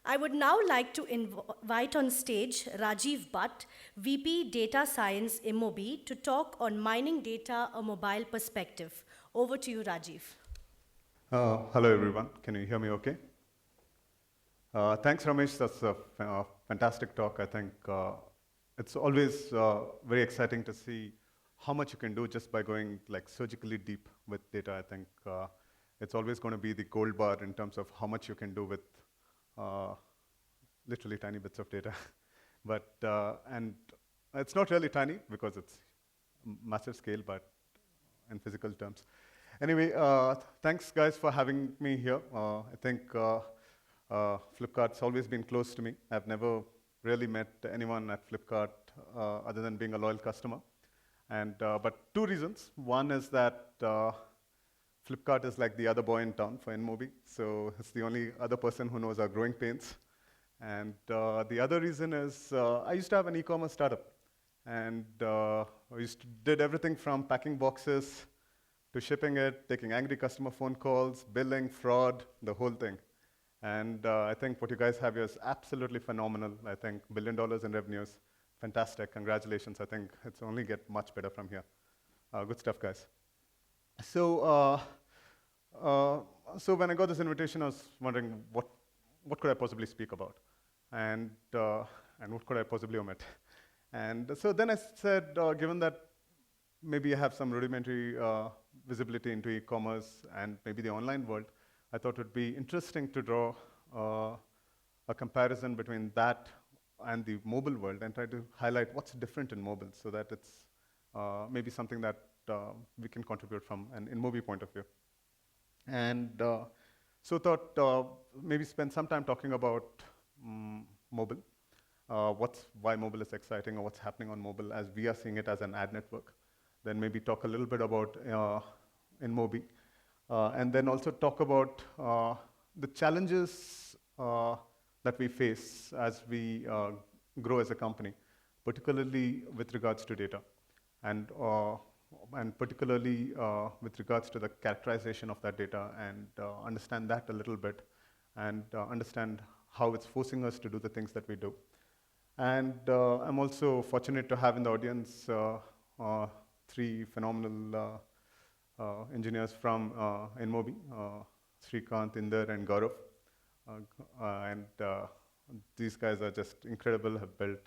I would now like to invite on stage Rajiv Bhat, VP Data Science InMobi, to talk on mining data, a mobile perspective. Over to you, Rajiv. Hello, everyone. Can you hear me okay? Thanks, Ramesh. That's a fantastic talk. I think it's always very exciting to see how much you can do just by going like surgically deep with data. I think it's always going to be the gold bar in terms of how much you can do with uh, literally tiny bits of data. And it's not really tiny because it's massive scale, but in physical terms. Anyway, thanks guys for having me here. I think Flipkart's always been close to me. I've never really met anyone at Flipkart other than being a loyal customer. But two reasons. One is that Flipkart is like the other boy in town for InMobi, so it's the only other person who knows our growing pains. And the other reason is I used to have an e-commerce startup, and did everything from packing boxes to shipping it, taking angry customer phone calls, billing, fraud, the whole thing. And I think what you guys have here is absolutely phenomenal. I think $1 billion in revenues, fantastic, congratulations. I think it's only get much better from here. Good stuff, guys. So, so when I got this invitation, I was wondering what could I possibly speak about? And what could I possibly omit? And so then I said, given that maybe I have some rudimentary visibility into e-commerce and maybe the online world, I thought it would be interesting to draw a comparison between that and the mobile world and try to highlight what's different in mobile so that it's maybe something that we can contribute from an InMobi point of view. And so thought maybe spend some time talking about mobile, why mobile is exciting or what's happening on mobile as we are seeing it as an ad network. Then maybe talk a little bit about InMobi, and then also talk about the challenges that we face as we grow as a company, particularly with regards to data, and particularly with regards to the characterization of that data, and understand that a little bit, and understand how it's forcing us to do the things that we do. And I'm also fortunate to have in the audience three phenomenal engineers from InMobi, Srikanth, Inder, and Gaurav. These guys are just incredible, have built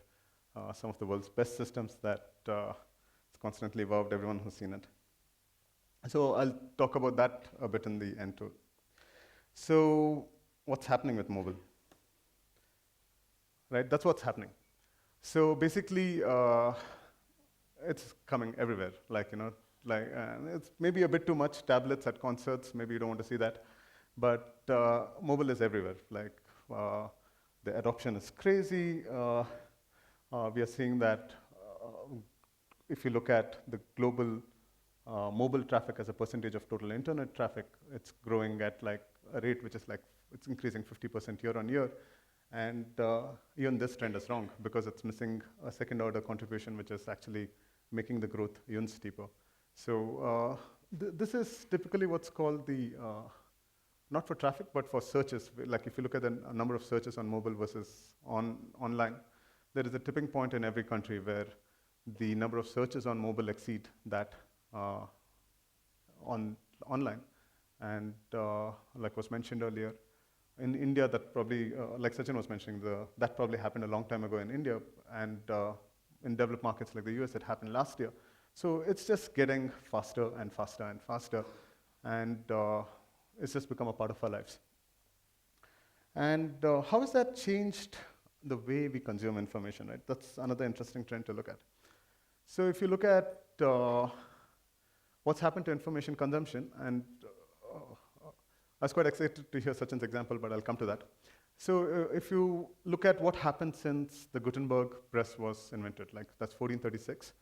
some of the world's best systems that it's constantly evolved, everyone who's seen it. So I'll talk about that a bit in the end too. So what's happening with mobile? Right, that's what's happening. So basically, it's coming everywhere. It's maybe a bit too much. Tablets at concerts, maybe you don't want to see that. But mobile is everywhere. The adoption is crazy. We are seeing that if you look at the global mobile traffic as a percentage of total internet traffic, it's growing at like a rate which is like, it's increasing 50% year on year. And even this trend is wrong because it's missing a second order contribution, which is actually making the growth even steeper. So this is typically what's called the, not for traffic, but for searches. Like if you look at the number of searches on mobile versus online, there is a tipping point in every country where the number of searches on mobile exceed that online. And like was mentioned earlier, in India, that probably, like Sachin was mentioning, that probably happened a long time ago in India, and in developed markets like the US, it happened last year. So it's just getting faster and faster and faster, and it's just become a part of our lives. And how has that changed the way we consume information, right? That's another interesting trend to look at. So if you look at what's happened to information consumption, and I was quite excited to hear Sachin's example, but I'll come to that. So if you look at what happened since the Gutenberg press was invented, like that's 1436,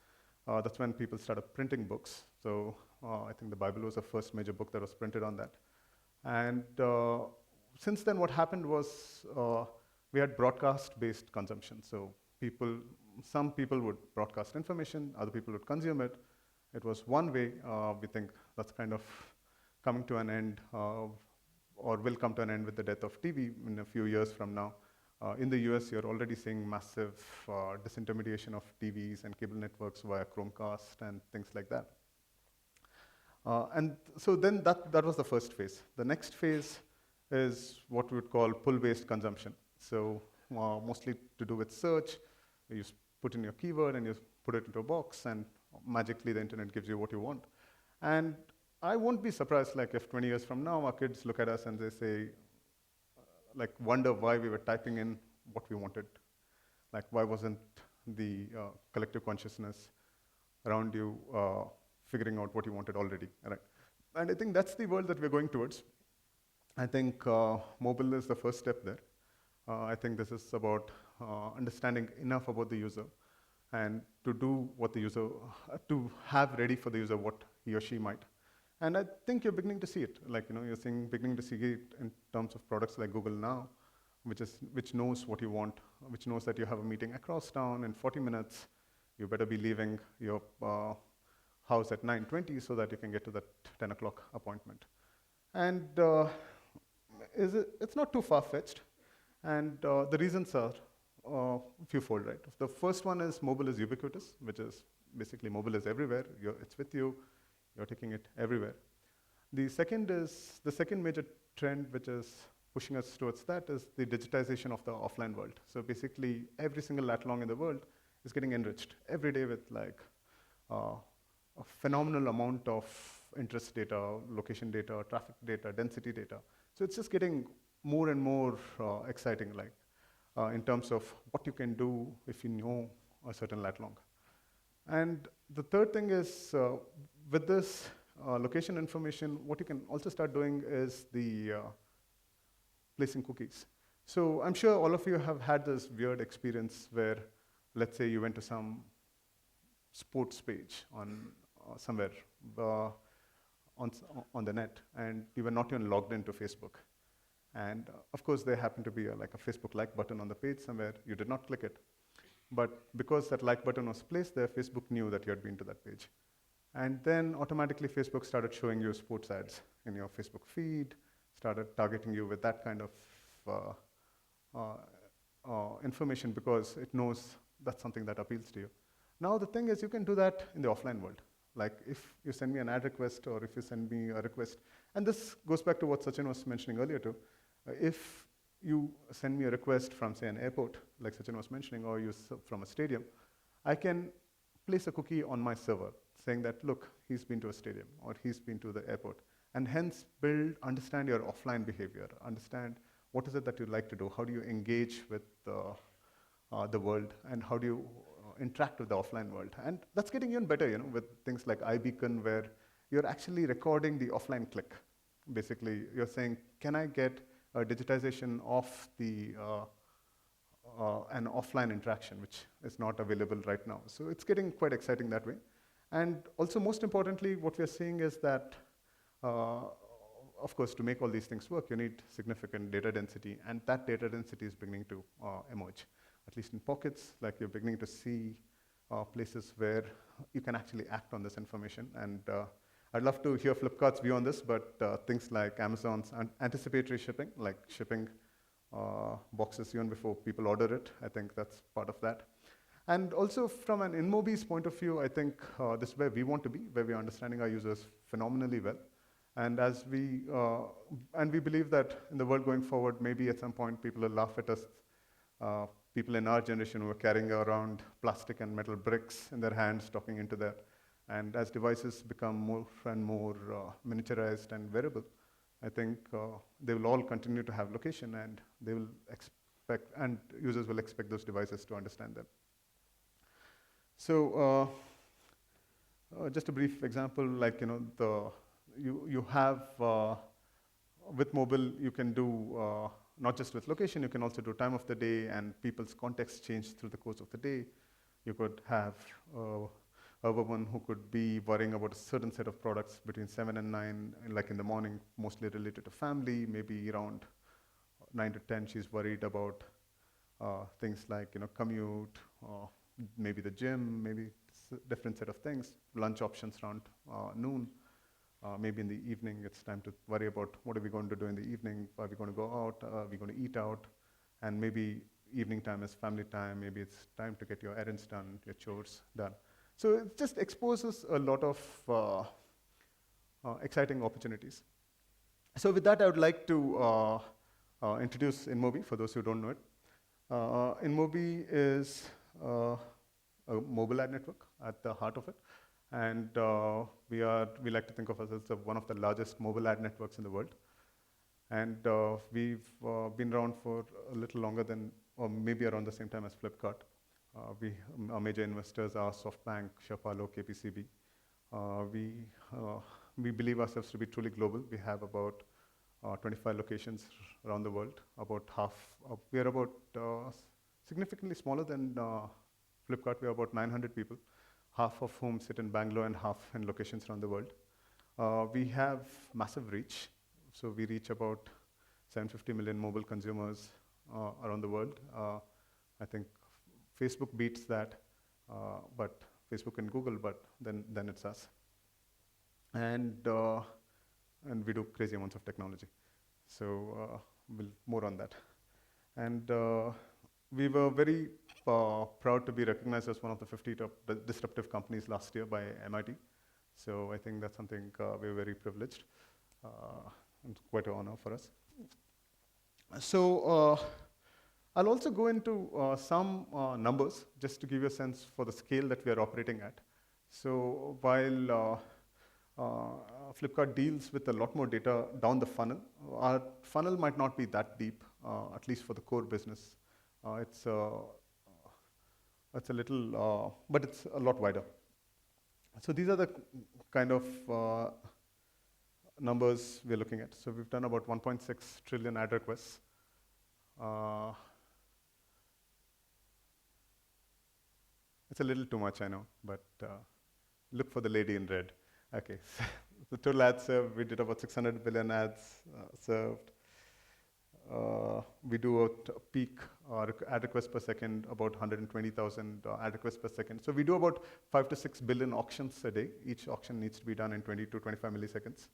that's when people started printing books. So I think the Bible was the first major book that was printed on that. And since then, what happened was we had broadcast-based consumption. So some people would broadcast information, other people would consume it. It was one way. We think that's kind of coming to an end, or will come to an end with the death of TV in a few years from now. In the US, you're already seeing massive disintermediation of TVs and cable networks via Chromecast and things like that. And so then that was the first phase. The next phase is what we would call pull-based consumption. So mostly to do with search. You put in your keyword and you put it into a box, and magically the internet gives you what you want. And I won't be surprised, like, if 20 years from now our kids look at us and they say, like, wonder why we were typing in what we wanted. Like, why wasn't the collective consciousness around you figuring out what you wanted already, right? And I think that's the world that we're going towards. I think mobile is the first step there. I think this is about understanding enough about the user and to do what the user, to have ready for the user what he or she might. And I think you're beginning to see it. Like, you're beginning to see it in terms of products like Google Now, which knows what you want, which knows that you have a meeting across town in 40 minutes. You better be leaving your house at 9:20 so that you can get to that 10 o'clock appointment. And it's not too far-fetched. And the reasons are few-fold, right? The first one is mobile is ubiquitous, which is basically mobile is everywhere. It's with you. You're taking it everywhere. The second major trend, which is pushing us towards that, is the digitization of the offline world. So basically, every single lat long in the world is getting enriched every day with like a phenomenal amount of interest data, location data, traffic data, density data. So it's just getting more and more exciting, like in terms of what you can do if you know a certain lat long. And the third thing is, with this location information, what you can also start doing is the placing cookies. So I'm sure all of you have had this weird experience where, let's say you went to some sports page on somewhere on the net, and you were not even logged into Facebook. And of course, there happened to be like a Facebook like button on the page somewhere. You did not click it. But because that like button was placed there, Facebook knew that you had been to that page. And then automatically Facebook started showing you sports ads in your Facebook feed, started targeting you with that kind of information because it knows that's something that appeals to you. Now the thing is, you can do that in the offline world. Like if you send me an ad request or if you send me a request, and this goes back to what Sachin was mentioning earlier too. If you send me a request from, say, an airport, like Sachin was mentioning, or from a stadium, I can place a cookie on my server saying that, look, he's been to a stadium or he's been to the airport, and hence understand your offline behavior, understand what is it that you like to do, how do you engage with the world, and how do you interact with the offline world. And that's getting even better, with things like iBeacon, where you're actually recording the offline click. Basically, you're saying, can I get a digitization of an offline interaction, which is not available right now. So it's getting quite exciting that way. And also, most importantly, what we're seeing is that, of course, to make all these things work, you need significant data density, and that data density is beginning to emerge, at least in pockets. Like you're beginning to see places where you can actually act on this information. And I'd love to hear Flipkart's view on this, but things like Amazon's anticipatory shipping, like shipping boxes even before people order it, I think that's part of that. And also from an InMobi's point of view, I think this is where we want to be, where we're understanding our users phenomenally well. And we believe that in the world going forward, maybe at some point people will laugh at us, people in our generation who are carrying around plastic and metal bricks in their hands, talking into that. And as devices become more and more miniaturized and wearable, I think they will all continue to have location, and they will expect, and users will expect those devices to understand them. So just a brief example, like you have with mobile, you can do not just with location, you can also do time of the day, and people's context change through the course of the day. You could have a woman who could be worrying about a certain set of products between 7 and 9, like in the morning, mostly related to family. Maybe around 9 to 10, she's worried about things like commute, maybe the gym, maybe different set of things. Lunch options around noon. Maybe in the evening, it's time to worry about what are we going to do in the evening. Are we going to go out? Are we going to eat out? and maybe evening time is family time, maybe it's time to get your errands done, your chores done. So it just exposes a lot of exciting opportunities. So with that, I would like to introduce InMobi for those who don't know it. InMobi is a mobile ad network at the heart of it. And we like to think of us as one of the largest mobile ad networks in the world. And we've been around for a little longer than, or maybe around the same time as Flipkart. Our major investors are SoftBank, Shapalo, KPCB. We believe ourselves to be truly global. We have about 25 locations around the world. About half, we are about significantly smaller than Flipkart. We are about 900 people, half of whom sit in Bangalore and half in locations around the world. We have massive reach. So we reach about 750 million mobile consumers around the world. I think Facebook beats that, but Facebook and Google, but then it's us. And we do crazy amounts of technology. So more on that. And we were very proud to be recognized as one of the 50 top disruptive companies last year by MIT. So I think that's something we're very privileged. It's quite an honor for us. So I'll also go into some numbers just to give you a sense for the scale that we are operating at. So while Flipkart deals with a lot more data down the funnel, our funnel might not be that deep, at least for the core business. It's a little, but it's a lot wider. So these are the kind of numbers we're looking at. So we've done about 1.6 trillion ad requests. It's a little too much, I know, but look for the lady in red. Okay, so the total ads served, we did about 600 billion ads served. We do a peak ad requests per second, about 120,000 ad requests per second. So we do about 5 to 6 billion auctions a day. Each auction needs to be done in 20 to 25 milliseconds.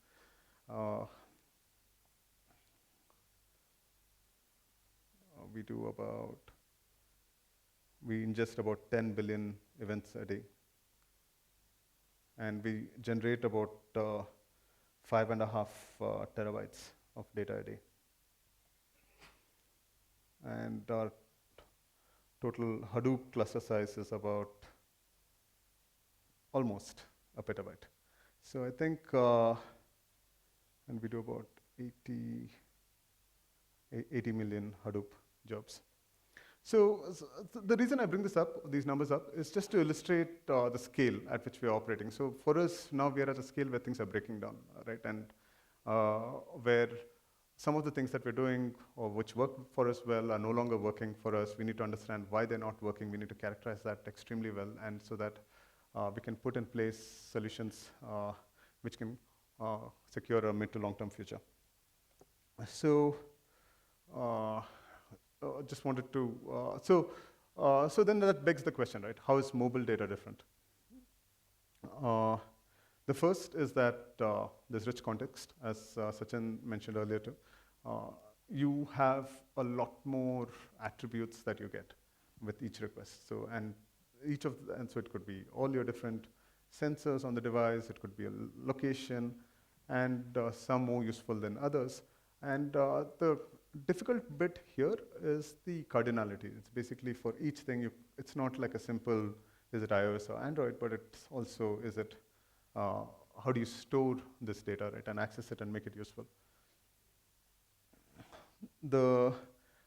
We ingest about 10 billion events a day. And we generate about 5.5 terabytes of data a day. And our total Hadoop cluster size is about almost a petabyte. So I think, and we do about 80 million Hadoop jobs. So the reason I bring these numbers up, is just to illustrate the scale at which we are operating. So for us, now we are at a scale where things are breaking down, right? And where some of the things that we're doing, or which work for us well, are no longer working for us. We need to understand why they're not working. We need to characterize that extremely well, and so that we can put in place solutions which can secure a mid to long-term future. So just wanted to, so then that begs the question, right? How is mobile data different? The first is that there's rich context, as Sachin mentioned earlier too. You have a lot more attributes that you get with each request. So, and so it could be all your different sensors on the device, it could be a location, and some more useful than others. And the difficult bit here is the cardinality. It's basically for each thing, it's not like a simple, is it iOS or Android, but it's also, is it, how do you store this data, right, and access it and make it useful? The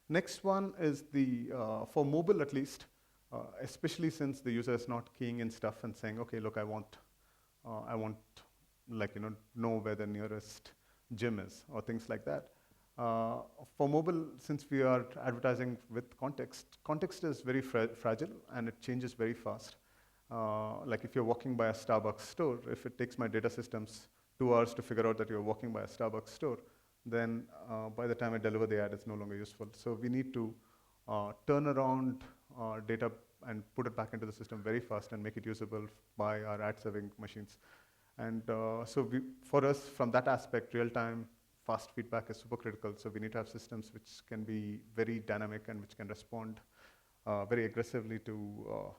next one is the, for mobile at least, especially since the user is not keying in stuff and saying, okay, look, I want like, know where the nearest gym is, or things like that. For mobile, since we are advertising with context is very fragile, and it changes very fast. Like if you're walking by a Starbucks store, if it takes my data systems 2 hours to figure out that you're walking by a Starbucks store, then by the time I deliver the ad, it's no longer useful. So we need to turn around data and put it back into the system very fast and make it usable by our ad serving machines. And so for us, from that aspect, real time, fast feedback is super critical. So we need to have systems which can be very dynamic and which can respond very aggressively to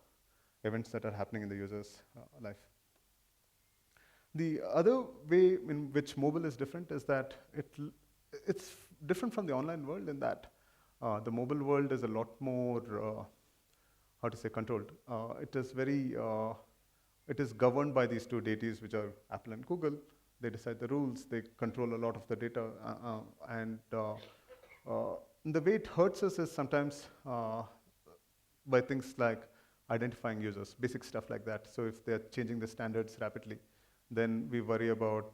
events that are happening in the user's life. The other way in which mobile is different is that it's different from the online world in that the mobile world is a lot more, how to say, controlled. It is governed by these two deities, which are Apple and Google. They decide the rules, they control a lot of the data, and the way it hurts us is sometimes by things like identifying users, basic stuff like that. So if they're changing the standards rapidly, then we worry about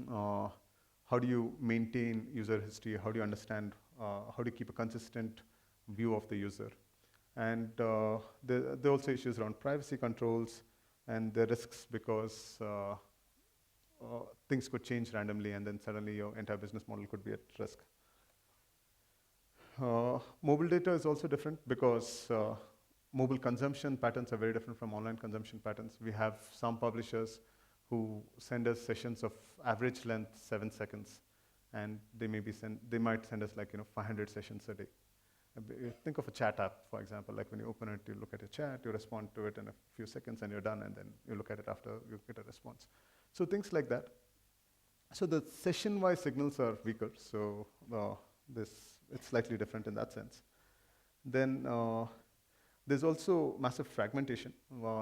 how do you maintain user history, how do you understand, how do you keep a consistent view of the user. And there are also issues around privacy controls and the risks because things could change randomly and then suddenly your entire business model could be at risk. Mobile data is also different because mobile consumption patterns are very different from online consumption patterns. We have some publishers who send us sessions of average length 7 seconds, and they might send us 500 sessions a day. Think of a chat app, for example. Like when you open it, you look at your chat, you respond to it in a few seconds, and you're done. And then you look at it after you get a response. So things like that. So the session-wise signals are weaker. So it's slightly different in that sense. Then there's also massive fragmentation.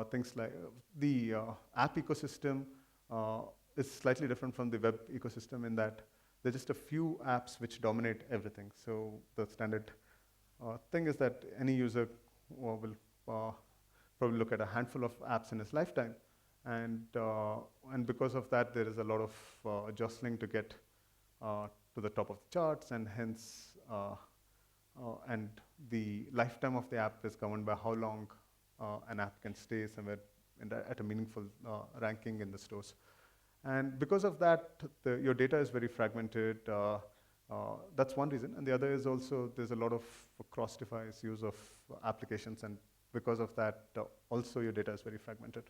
Things like the app ecosystem is slightly different from the web ecosystem in that there's just a few apps which dominate everything. So the standard thing is that any user will probably look at a handful of apps in his lifetime, and because of that, there is a lot of jostling to get to the top of the charts, and hence, and the lifetime of the app is governed by how long an app can stay somewhere at a meaningful ranking in the stores. And because of that, your data is very fragmented. That's one reason. And the other is also there's a lot of cross-device use of applications. And because of that, also your data is very fragmented.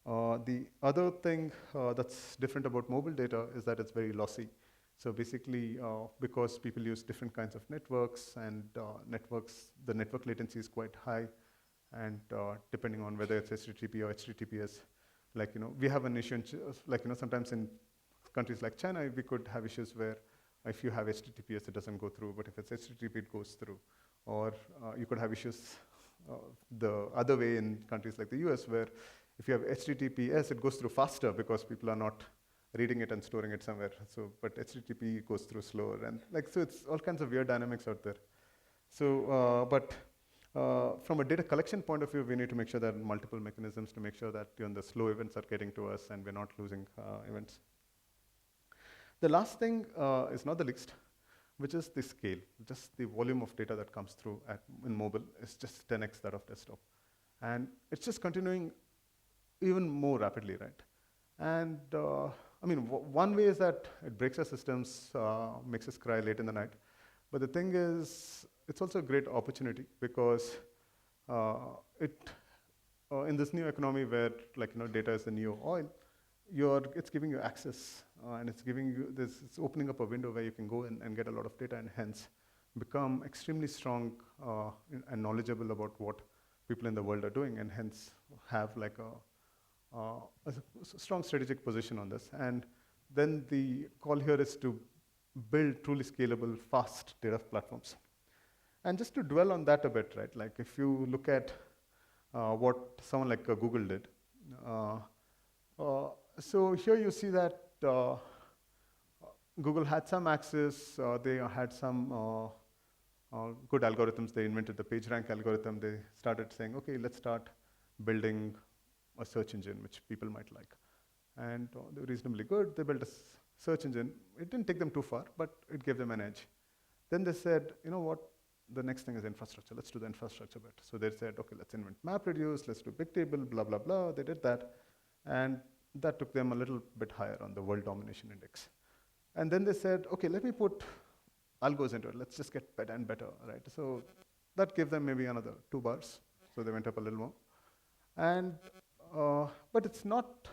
The other thing that's different about mobile data is that it's very lossy. So basically, because people use different kinds of networks and the network latency is quite high. And depending on whether it's HTTP or HTTPS, we have an issue, sometimes in countries like China, we could have issues where if you have HTTPS, it doesn't go through, but if it's HTTP, it goes through. Or you could have issues the other way in countries like the US, where if you have HTTPS, it goes through faster because people are not reading it and storing it somewhere. So, but HTTP goes through slower, and so it's all kinds of weird dynamics out there. So, from a data collection point of view, we need to make sure there are multiple mechanisms to make sure that the slow events are getting to us and we're not losing events. The last thing is not the least, which is the scale. Just the volume of data that comes through in mobile is just 10x that of desktop. And it's just continuing even more rapidly, right? And one way is that it breaks our systems, makes us cry late in the night. But the thing is, it's also a great opportunity because in this new economy where data is the new oil, it's giving you access and it's opening up a window where you can go and get a lot of data and hence become extremely strong and knowledgeable about what people in the world are doing and hence have a strong strategic position on this. And then the call here is to build truly scalable, fast data platforms. And just to dwell on that a bit, right? If you look at what someone like Google did, so here you see that Google had some access. They had some good algorithms. They invented the PageRank algorithm. They started saying, okay, let's start building a search engine which people might like. And they were reasonably good. They built a search engine. It didn't take them too far, but it gave them an edge. Then they said, you know what? The next thing is infrastructure. Let's do the infrastructure bit. So they said, okay, let's invent MapReduce. Let's do Bigtable, blah, blah, blah. They did that. And that took them a little bit higher on the world domination index. And then they said, okay, let me put algos into it. Let's just get better and better, right? So that gave them maybe another 2 bars. So they went up a little more. And but it's not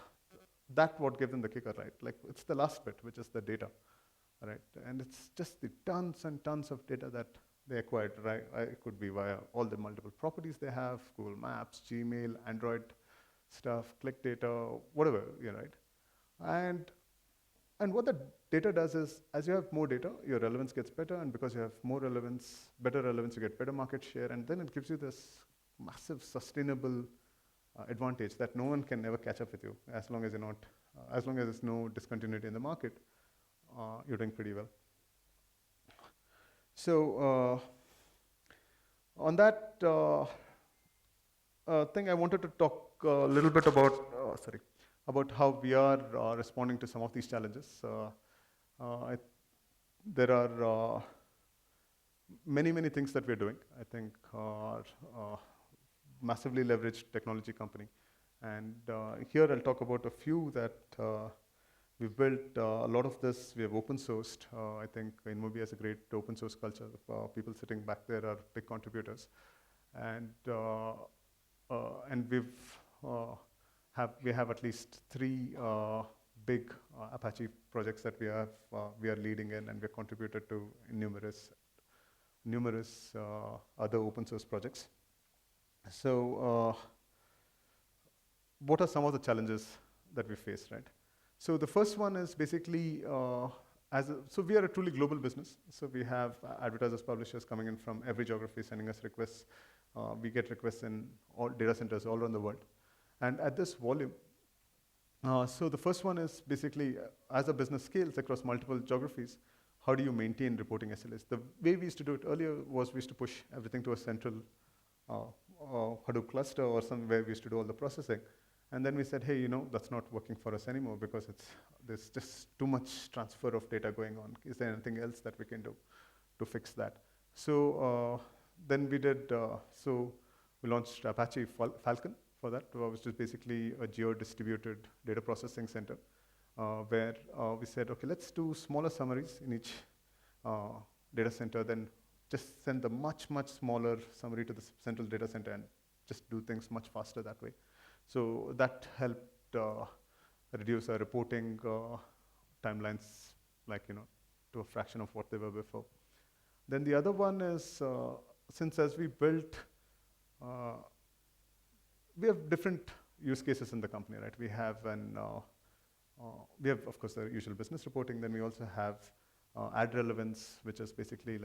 that what gave them the kicker, right? Like it's the last bit, which is the data, right? And it's just the tons and tons of data that they acquired, right? It could be via all the multiple properties they have, Google Maps, Gmail, Android stuff, click data, whatever, right? And and what the data does is, as you have more data, your relevance gets better, and because you have more relevance, better relevance, you get better market share, and then it gives you this massive sustainable advantage that no one can ever catch up with you as long as you're not, as long as there's no discontinuity in the market, you're doing pretty well. So on that thing, I wanted to talk a little bit about, about how we are responding to some of these challenges. There are many, many things that we're doing. I think are massively leveraged technology company. And here I'll talk about a few that we've built. A lot of this we have open sourced. I think InMobi has a great open source culture. People sitting back there are big contributors. And we have at least 3 big Apache projects that we are leading in, and we've contributed to numerous other open source projects. So what are some of the challenges that we face, right? So the first one is basically, so we are a truly global business. So we have advertisers, publishers coming in from every geography, sending us requests. We get requests in all data centers all around the world. And at this volume, so the first one is basically, as a business scales across multiple geographies, how do you maintain reporting SLAs? The way we used to do it earlier was we used to push everything to a central Hadoop cluster or somewhere we used to do all the processing. And then we said, hey, that's not working for us anymore because there's just too much transfer of data going on. Is there anything else that we can do to fix that? So then we did, so we launched Apache Falcon for that, which is basically a geo-distributed data processing center, where we said, okay, let's do smaller summaries in each data center, then just send the much, much smaller summary to the central data center and just do things much faster that way. So that helped reduce our reporting timelines, to a fraction of what they were before. Then the other one is, since as we built, we have different use cases in the company, right? We have, of course, the usual business reporting. Then we also have ad relevance, which is basically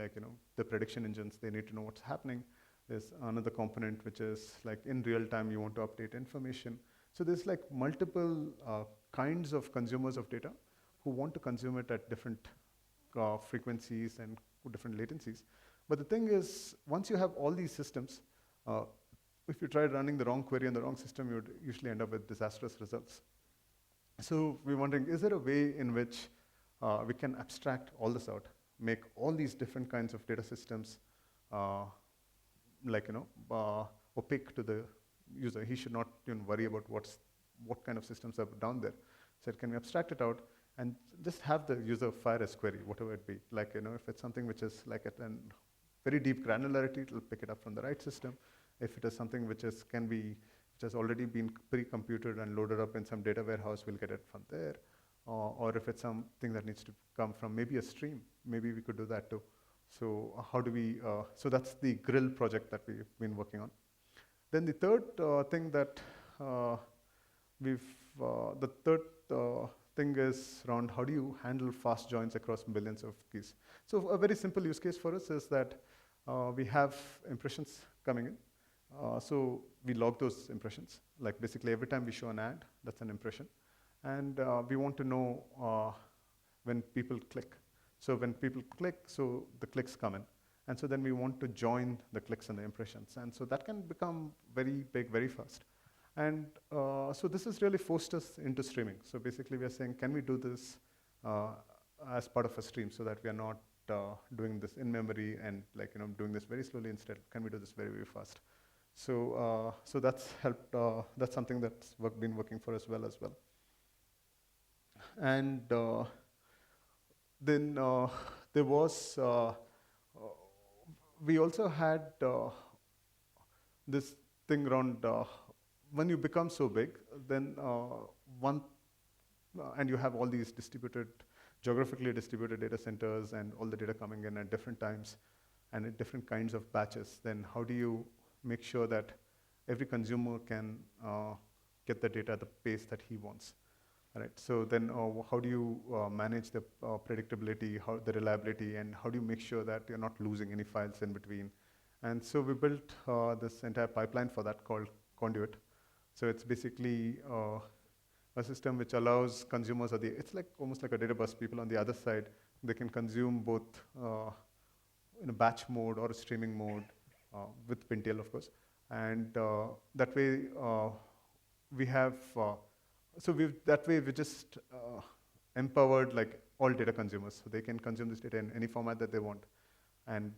the prediction engines. They need to know what's happening. There's another component, which is in real time, you want to update information. So there's multiple kinds of consumers of data who want to consume it at different frequencies and different latencies. But the thing is, once you have all these systems, if you try running the wrong query on the wrong system, you would usually end up with disastrous results. So we're wondering, is there a way in which we can abstract all this out, make all these different kinds of data systems opaque to the user? He should not worry about what kind of systems are down there. So can we abstract it out and just have the user fire a query, whatever it be? If it's something which is at a very deep granularity, it'll pick it up from the right system. If it is something which has already been pre-computed and loaded up in some data warehouse, we'll get it from there. Or if it's something that needs to come from maybe a stream, maybe we could do that too. So how do we, so that's the grill project that we've been working on. Then the third thing that the third thing is around how do you handle fast joins across billions of keys. So a very simple use case for us is that we have impressions coming in. So we log those impressions. Basically every time we show an ad, that's an impression. And we want to know when people click. So when people click, so the clicks come in. And so then we want to join the clicks and the impressions. And so that can become very big, very fast. And so this has really forced us into streaming. So basically we are saying, can we do this as part of a stream so that we are not doing this in memory and doing this very slowly instead? Can we do this very, very fast? So so that's helped, that's something that's been working for us well as well. And then there was, we also had this thing around when you become so big, then one and you have all these geographically distributed data centers and all the data coming in at different times and at different kinds of batches, then how do you make sure that every consumer can get the data at the pace that he wants? Right. So then, how do you manage the predictability, the reliability, and how do you make sure that you're not losing any files in between? And so we built this entire pipeline for that called Conduit. So it's basically a system which allows consumers it's like almost like a data bus. People on the other side, they can consume both in a batch mode or a streaming mode with Pintail, of course. And that way we have, that way we just empowered like all data consumers. So they can consume this data in any format that they want and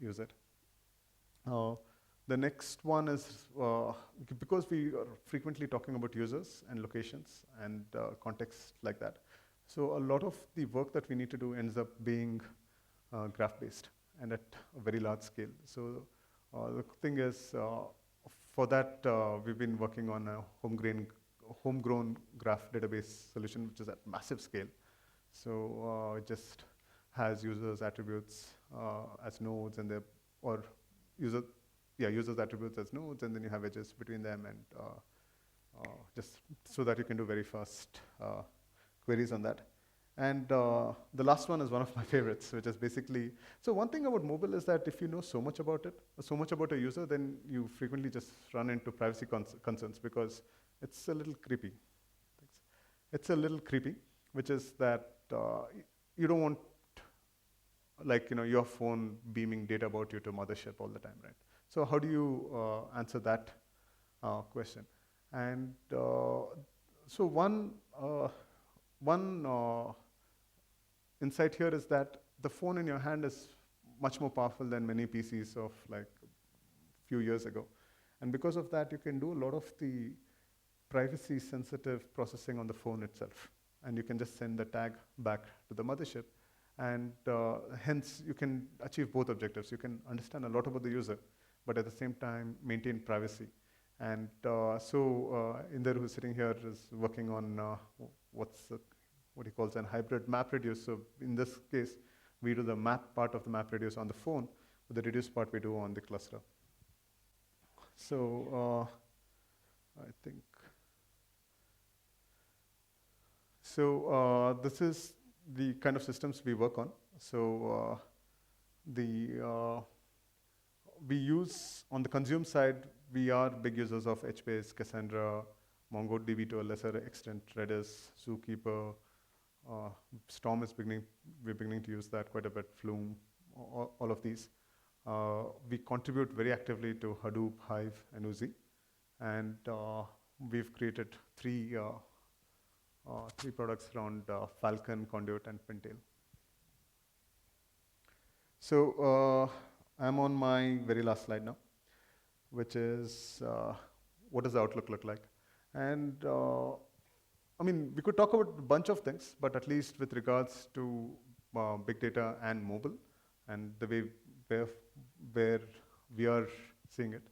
use it. The next one is, because we are frequently talking about users and locations and context like that. So a lot of the work that we need to do ends up being graph-based and at a very large scale. So the thing is, for that, we've been working on a homegrown graph database solution, which is at massive scale. So it just has users' attributes as nodes, and users' attributes as nodes, and then you have edges between them, and just so that you can do very fast queries on that. And the last one is one of my favorites, which is basically, so one thing about mobile is that if you know so much about it, so much about a user, then you frequently just run into privacy concerns because it's a little creepy. It's a little creepy, which is that you don't want your phone beaming data about you to mothership all the time, right? So how do you answer that question? And so one insight here is that the phone in your hand is much more powerful than many PCs of like a few years ago. And because of that, you can do a lot of the privacy sensitive processing on the phone itself. And you can just send the tag back to the mothership. And hence, you can achieve both objectives. You can understand a lot about the user, but at the same time, maintain privacy. And Inder, who's sitting here, is working on what he calls a hybrid map reduce. So in this case, we do the map part of the map reduce on the phone, but the reduce part we do on the cluster. So I think, so this is the kind of systems we work on. So we use, on the consume side, we are big users of HBase, Cassandra, MongoDB to a lesser extent, Redis, Zookeeper, Storm we're beginning to use that quite a bit, Flume, all of these. We contribute very actively to Hadoop, Hive, and Uzi. And we've created three products around Falcon, Conduit, and Pintail. So I'm on my very last slide now, which is what does the outlook look like? And I mean, we could talk about a bunch of things, but at least with regards to big data and mobile, and the way where we are seeing it,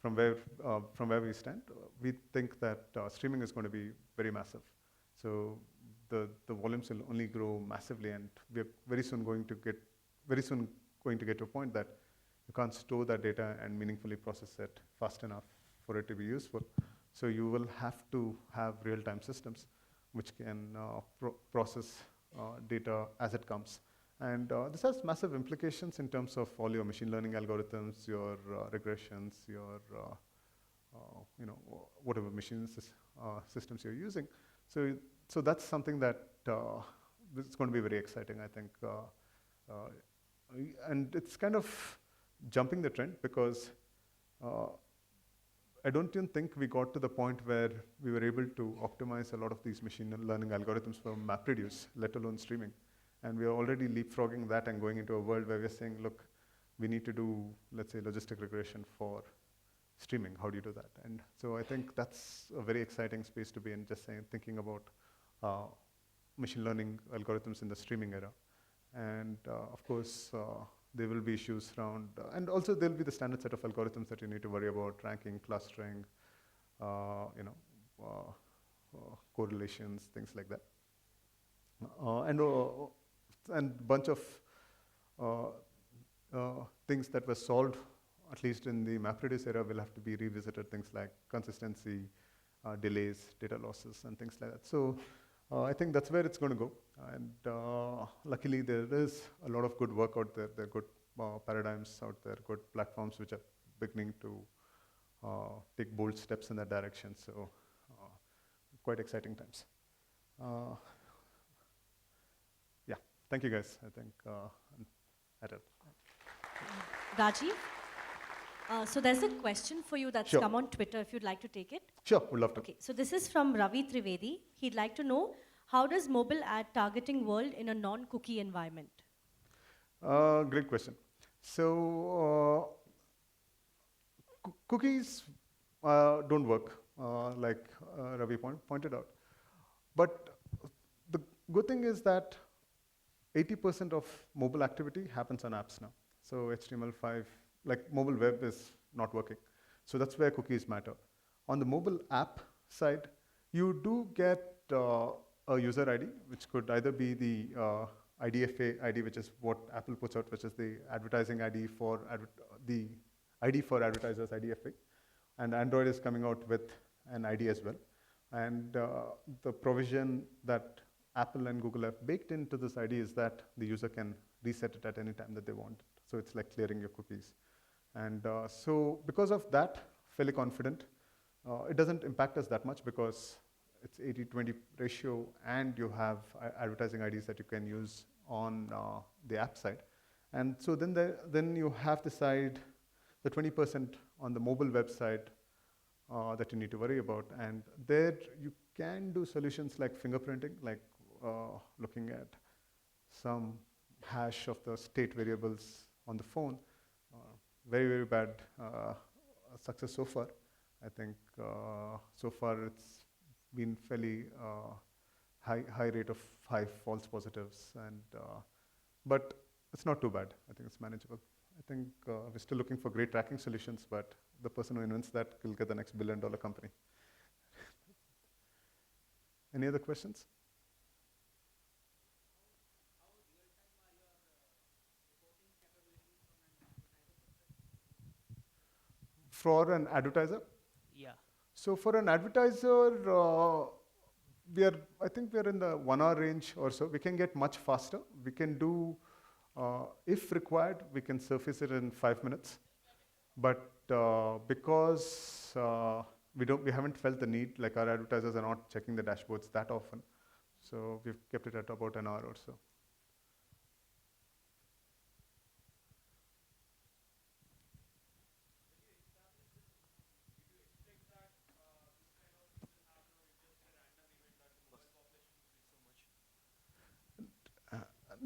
from where we stand, we think that streaming is going to be very massive. So the volumes will only grow massively, and we're very soon going to get to a point that you can't store that data and meaningfully process it fast enough for it to be useful. So you will have to have real-time systems which can process data as it comes. And this has massive implications in terms of all your machine learning algorithms, your regressions, your whatever systems you're using. So that's something that is going to be very exciting, I think. And it's kind of jumping the trend because I don't even think we got to the point where we were able to optimize a lot of these machine learning algorithms for MapReduce, let alone streaming. And we are already leapfrogging that and going into a world where we're saying, look, we need to do, let's say, logistic regression for streaming. How do you do that? And so I think that's a very exciting space to be in, just thinking about machine learning algorithms in the streaming era. And of course, there will be issues around, and also there'll be the standard set of algorithms that you need to worry about, ranking, clustering, correlations, things like that. And bunch of uh, things that were solved, at least in the MapReduce era, will have to be revisited. Things like consistency, delays, data losses, and things like that. So I think that's where it's going to go. And luckily, there is a lot of good work out there. There are good paradigms out there, good platforms which are beginning to take bold steps in that direction. So quite exciting times. Yeah, thank you guys. I think I'm at it. Rajiv, so there's a question for you that's Sure. come on Twitter, if you'd like to take it. Sure, would love to. Okay, so this is from Ravi Trivedi. He'd like to know, how does mobile ad targeting world in a non-cookie environment? Great question. So cookies don't work, like Ravi pointed out. But the good thing is that 80% of mobile activity happens on apps now. So HTML5, like mobile web is not working. So that's where cookies matter. On the mobile app side, you do get a user ID, which could either be the IDFA ID, which is what Apple puts out, which is the advertising ID for the ID for advertisers, IDFA. And Android is coming out with an ID as well. And the provision that Apple and Google have baked into this ID is that the user can reset it at any time that they want. So it's like clearing your cookies. And so because of that, fairly confident. It doesn't impact us that much because it's 80-20 ratio, and you have advertising IDs that you can use on the app side. And so then you have the side, the 20% on the mobile website that you need to worry about. And there you can do solutions like fingerprinting, like looking at some hash of the state variables on the phone. Very, very bad success so far. I think so far it's been fairly high rate of high false positives, and but it's not too bad. I think it's manageable. I think we're still looking for great tracking solutions, but the person who invents that will get the next billion-dollar company. Any other questions? For an advertiser? Yeah. So for an advertiser, I think we are in the 1 hour range or so. We can get much faster. We can do, if required, we can surface it in 5 minutes. But because we haven't felt the need, like our advertisers are not checking the dashboards that often. So we've kept it at about an hour or so.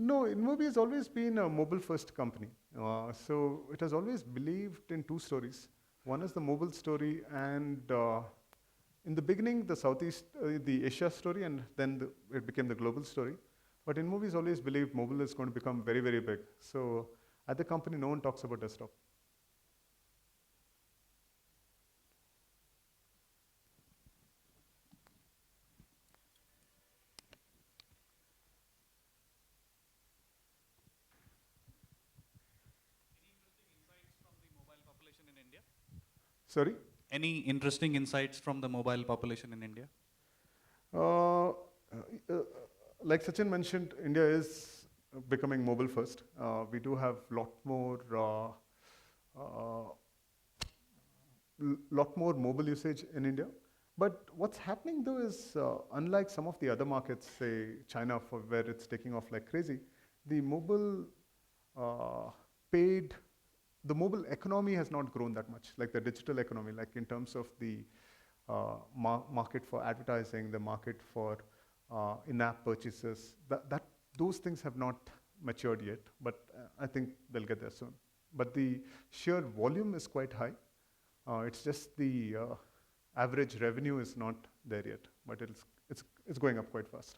No, InMobi has always been a mobile-first company. So it has always believed in two stories. One is the mobile story, and in the beginning, the Asia story, and then it became the global story. But InMobi has always believed mobile is going to become very, very big. So at the company, no one talks about desktop. Sorry? Any interesting insights from the mobile population in India? Like Sachin mentioned, India is becoming mobile first. We do have lot more mobile usage in India. But what's happening though is, unlike some of the other markets, say China, for where it's taking off like crazy, the mobile the mobile economy has not grown that much, like the digital economy, like in terms of the market for advertising, the market for in-app purchases, those things have not matured yet, but I think they'll get there soon. But the sheer volume is quite high. It's just the average revenue is not there yet, but it's going up quite fast.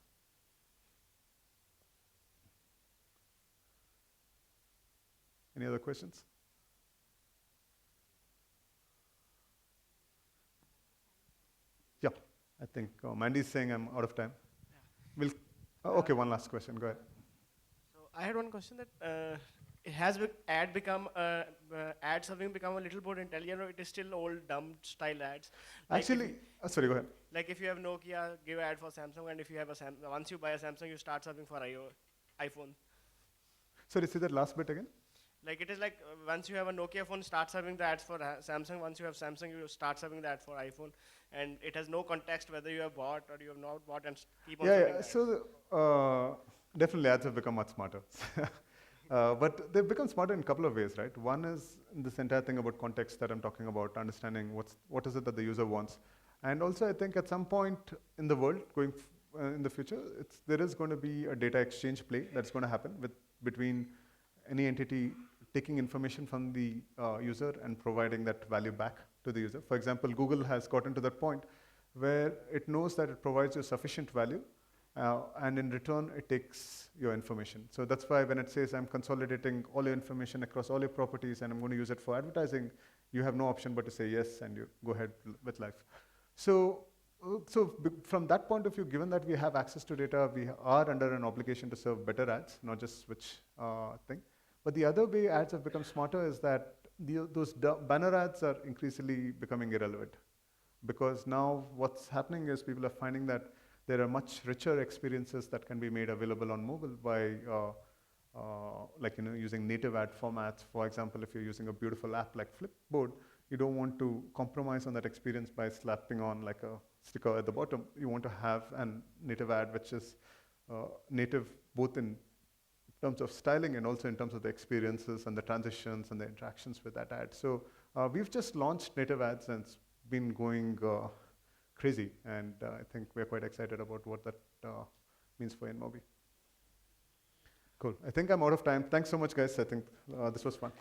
Any other questions? Yeah, I think Mandy's saying I'm out of time. We'll, okay, one last question, go ahead. So I had one question that it has become ad serving become a little more intelligent, or it is still old dumb style ads? Like if Actually, sorry, go ahead. like if you have Nokia, give ad for Samsung, and if you have a once you buy a Samsung, you start serving for iPhone. Sorry, say that last bit again. Like it is like once you have a Nokia phone, start serving the ads for Samsung. Once you have Samsung, you start serving the ad for iPhone, and it has no context whether you have bought or you have not bought, and keep on Yeah, serving yeah. ads. So definitely ads have become much smarter. But they've become smarter in a couple of ways, right? One is this entire thing about context that I'm talking about, understanding what is it that the user wants. And also I think at some point in the world, in the future, there is going to be a data exchange play that's going to happen between any entity taking information from the user and providing that value back to the user. For example, Google has gotten to that point where it knows that it provides you sufficient value, and in return, it takes your information. So that's why when it says I'm consolidating all your information across all your properties and I'm going to use it for advertising, you have no option but to say yes and you go ahead with life. So from that point of view, given that we have access to data, we are under an obligation to serve better ads, not just switch thing. But the other way ads have become smarter is that those banner ads are increasingly becoming irrelevant. Because now what's happening is people are finding that there are much richer experiences that can be made available on mobile by using native ad formats. For example, if you're using a beautiful app like Flipboard, you don't want to compromise on that experience by slapping on like a sticker at the bottom. You want to have a native ad which is native both in terms of styling and also in terms of the experiences and the transitions and the interactions with that ad. So we've just launched native ads and it's been going crazy, and I think we're quite excited about what that means for InMobi. Cool. I think I'm out of time. Thanks so much, guys. I think this was fun.